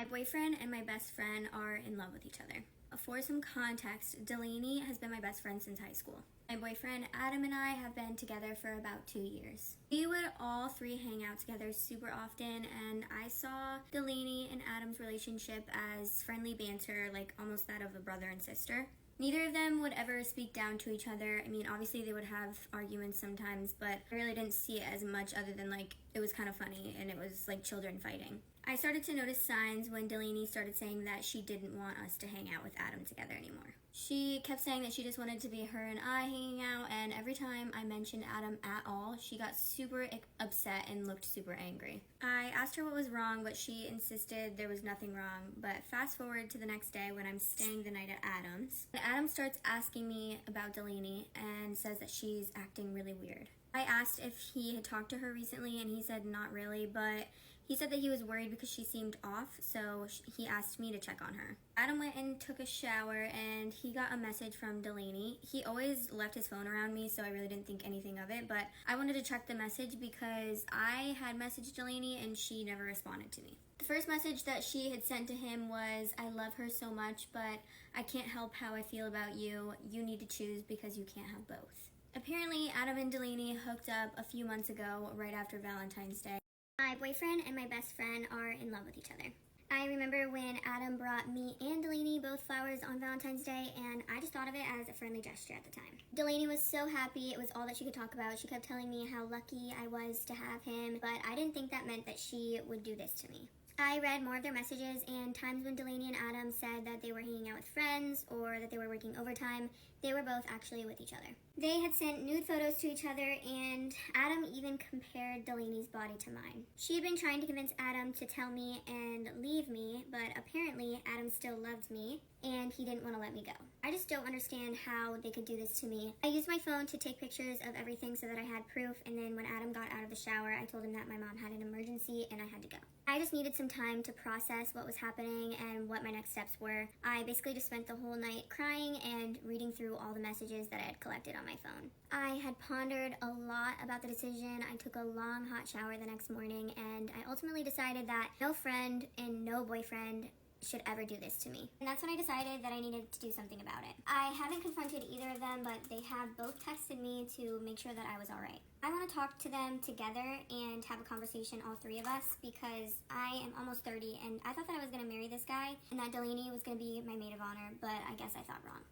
My boyfriend and my best friend are in love with each other. For some context, Delaney has been my best friend since high school. My boyfriend Adam and I have been together for about 2 years. We would all three hang out together super often, and I saw Delaney and Adam's relationship as friendly banter, like almost that of a brother and sister. Neither of them would ever speak down to each other. I mean, obviously they would have arguments sometimes, but I really didn't see it as much other than like it was kind of funny and it was like children fighting. I started to notice signs when Delaney started saying that she didn't want us to hang out with Adam together anymore. She kept saying that she just wanted to be her and I hanging out, and every time I mentioned Adam at all, she got super upset and looked super angry. I asked her what was wrong, but she insisted there was nothing wrong. But fast forward to the next day when I'm staying the night at Adam's. Adam starts asking me about Delaney and says that she's acting really weird. I asked if he had talked to her recently, and he said not really, but he said that he was worried because she seemed off, so he asked me to check on her. Adam went and took a shower, and he got a message from Delaney. He always left his phone around me, so I really didn't think anything of it, but I wanted to check the message because I had messaged Delaney and she never responded to me. The first message that she had sent to him was, "I love her so much, but I can't help how I feel about you. You need to choose because you can't have both." Apparently, Adam and Delaney hooked up a few months ago, right after Valentine's Day. My boyfriend and my best friend are in love with each other. I remember when Adam brought me and Delaney both flowers on Valentine's Day, and I just thought of it as a friendly gesture at the time. Delaney was so happy. It was all that she could talk about. She kept telling me how lucky I was to have him, but I didn't think that meant that she would do this to me. I read more of their messages, and times when Delaney and Adam said that they were hanging out with friends or that they were working overtime, they were both actually with each other. They had sent nude photos to each other, and Adam even compared Delaney's body to mine. She had been trying to convince Adam to tell me and leave me, but apparently Adam still loved me, and he didn't want to let me go. I just don't understand how they could do this to me. I used my phone to take pictures of everything so that I had proof, and then when Adam got out of the shower, I told him that my mom had an emergency and I had to go. I just needed some time to process what was happening and what my next steps were. I basically just spent the whole night crying and reading through all the messages that I had collected on my phone. I had pondered a lot about the decision. I took a long hot shower the next morning, and I ultimately decided that no friend and no boyfriend should ever do this to me. And that's when I decided that I needed to do something about it. I haven't confronted either of them, but they have both texted me to make sure that I was all right. I want to talk to them together and have a conversation, all three of us, because I am almost 30 and I thought that I was going to marry this guy and that Delaney was going to be my maid of honor, but I guess I thought wrong.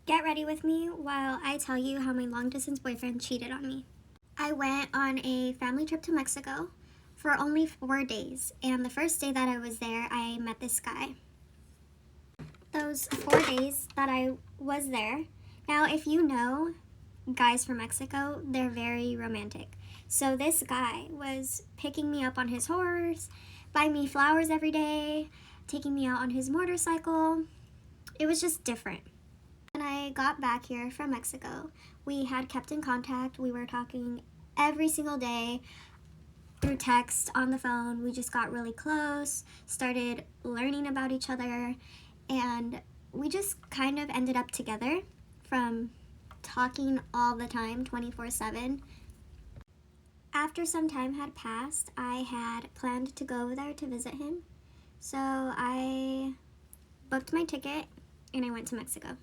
Get ready with me while I tell you how my long-distance boyfriend cheated on me. I went on a family trip to Mexico for only 4 days, and the first day that I was there, I met this guy. Those 4 days that I was there, now if you know guys from Mexico, they're very romantic. So this guy was picking me up on his horse, buying me flowers every day, taking me out on his motorcycle. It was just different. When I got back here from Mexico, we had kept in contact. We were talking every single day through text, on the phone. We just got really close, started learning about each other, and we just kind of ended up together from talking all the time, 24/7. After some time had passed, I had planned to go over there to visit him, so I booked my ticket and I went to Mexico.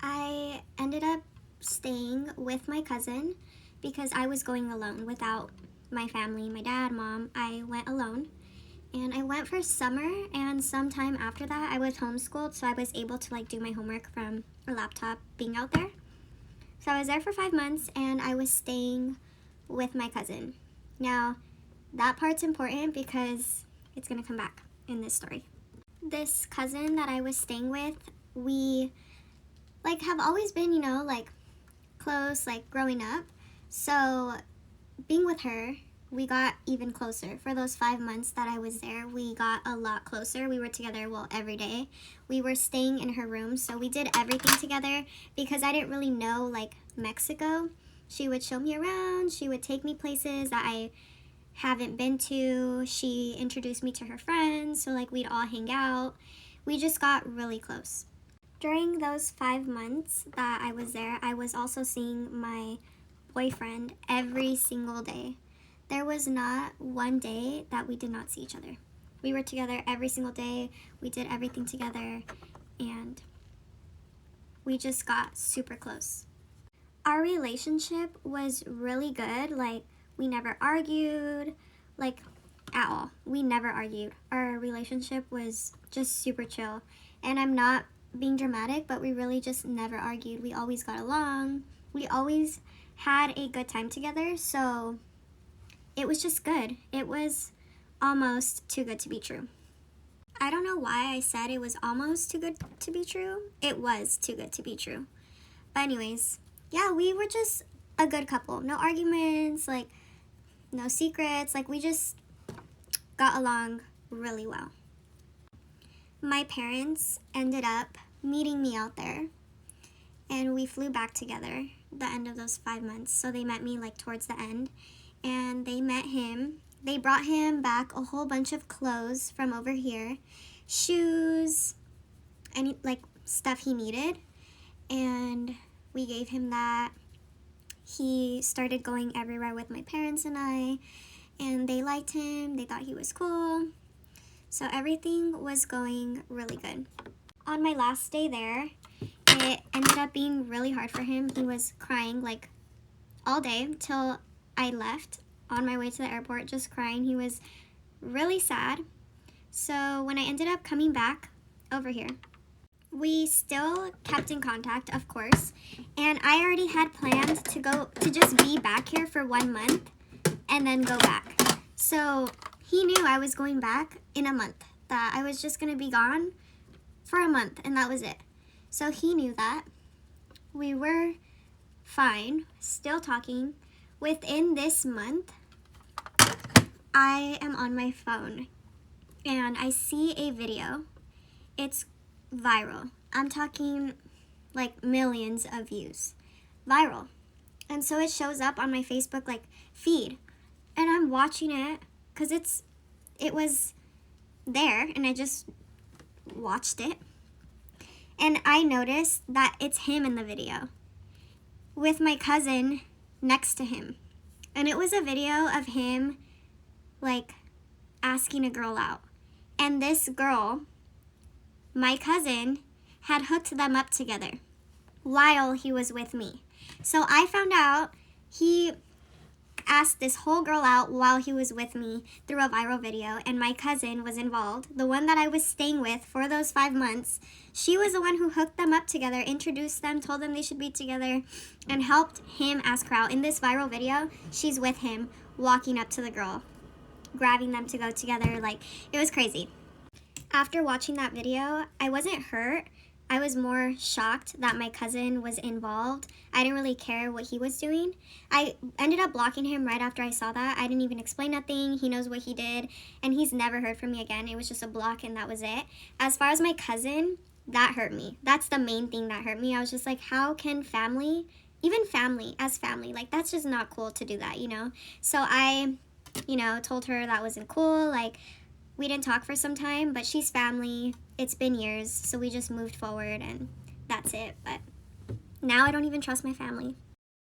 I ended up staying with my cousin because I was going alone without my family, my dad, mom. I went alone, and I went for summer, and sometime after that I was homeschooled, so I was able to do my homework from a laptop being out there. So I was there for 5 months, and I was staying with my cousin. Now that part's important because it's gonna come back in this story. This cousin that I was staying with, we have always been, close, growing up. So being with her, we got even closer. For those 5 months that I was there, we got a lot closer. We were together, every day. We were staying in her room, so we did everything together because I didn't really know, Mexico. She would show me around. She would take me places that I haven't been to. She introduced me to her friends, so, we'd all hang out. We just got really close. During those 5 months that I was there, I was also seeing my boyfriend every single day. There was not one day that we did not see each other. We were together every single day. We did everything together, and we just got super close. Our relationship was really good. Like, we never argued, like, at all. We never argued. Our relationship was just super chill. And I'm not being dramatic, but we really just never argued. We always got along. We always had a good time together, so it was just good. It was almost too good to be true. I don't know why I said it was almost too good to be true. It was too good to be true. But anyways, yeah, we were just a good couple. No arguments, like, no secrets. Like, we just got along really well. My parents ended up meeting me out there, and we flew back together the end of those 5 months. So they met me, like, towards the end, and they met him. They brought him back a whole bunch of clothes from over here, shoes, any, like, stuff he needed, and we gave him that. He started going everywhere with my parents and I, and they liked him. They thought he was cool. So everything was going really good. On my last day there, it ended up being really hard for him. He was crying, like, all day till I left. On my way to the airport, just crying. He was really sad. So when I ended up coming back over here, we still kept in contact, of course, and I already had planned to just be back here for 1 month and then go back. So he knew I was going back in a month, that I was just gonna be gone for a month, and that was it. So he knew that. We were fine, still talking. Within this month, I am on my phone and I see a video. It's viral. I'm talking like millions of views. Viral. And so it shows up on my Facebook, like, feed. And I'm watching it because it was there, and I just watched it. And I noticed that it's him in the video with my cousin next to him. And it was a video of him, like, asking a girl out. And this girl, my cousin, had hooked them up together while he was with me. So I found out he asked this whole girl out while he was with me through a viral video, and my cousin was involved. The one that I was staying with for those 5 months, she was the one who hooked them up together, introduced them, told them they should be together, and helped him ask her out. In this viral video, she's with him, walking up to the girl, grabbing them to go together. Like, it was crazy. After watching that video, I wasn't hurt. I was more shocked that my cousin was involved. I didn't really care what he was doing. I ended up blocking him right after I saw that. I didn't even explain nothing. He knows what he did, and he's never heard from me again. It was just a block, and that was it. As far as my cousin, that hurt me. That's the main thing that hurt me. I was just like, how can family, even family, as family, like, that's just not cool to do that, you know? So I, told her that wasn't cool. Like, we didn't talk for some time, but she's family. It's been years, so we just moved forward, and that's it. But now I don't even trust my family.